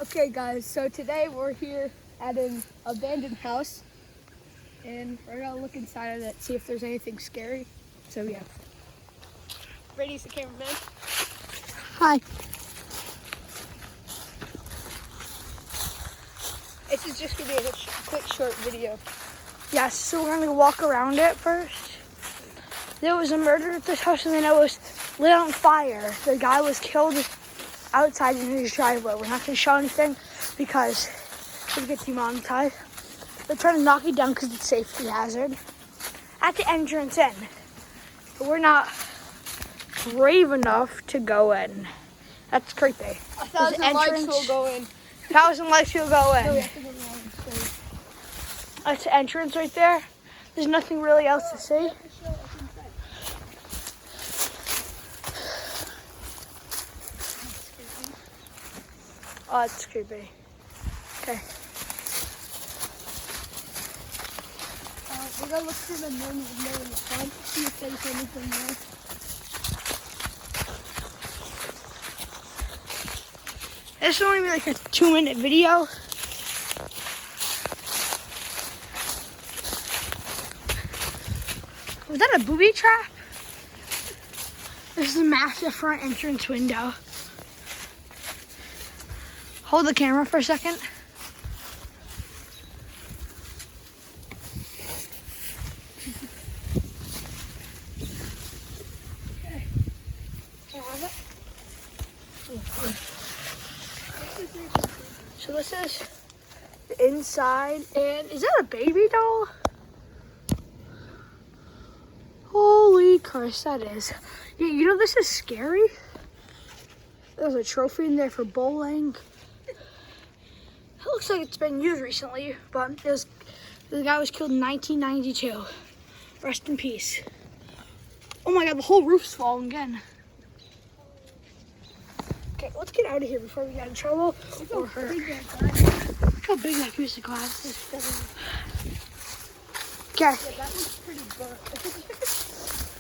Okay guys, so today we're here at an abandoned house and we're gonna look inside of it, see if there's anything scary. So yeah. Brady's the cameraman. Hi. This is just gonna be a quick short video. Yes, so we're gonna walk around it first. There was a murder at this house and then it was lit on fire. The guy was killed outside in his driveway. We're not gonna show anything because it gets demonetized. They're trying to knock it down because it's a safety hazard. At the entrance in. But we're not brave enough to go in. That's creepy. 1,000 lights will go in. 1,000 lights will go in. So we have to go around. So. That's the entrance right there. There's nothing really else to see. Oh, it's creepy. Okay. We're gonna look through the normal window in the front, see if there's anything there. This will only be like a 2-minute video. Was that a booby trap? This is a massive front entrance window. Hold the camera for a second. Okay. Can I have it? So this is the inside, and is that a baby doll? Holy Christ, that is. Yeah, you know this is scary. There's a trophy in there for bowling. It looks like it's been used recently, but the guy was killed in 1992. Rest in peace. Oh my God, the whole roof's falling again. Okay, let's get out of here before we get in trouble or hurt. Look how big that piece of glass is. Okay. Yeah, that looks pretty burnt.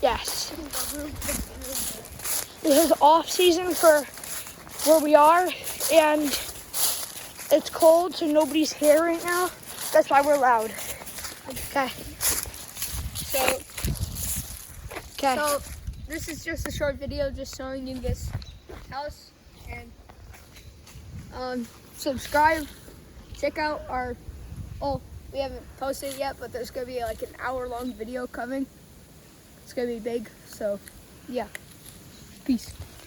Yes. This is off season for where we are, and it's cold, so nobody's here right now. That's why we're loud. Okay. So this is just a short video, just showing you this house, and subscribe. Check out our. Oh, we haven't posted it yet, but there's gonna be like an hour-long video coming. It's gonna be big, so yeah. Peace.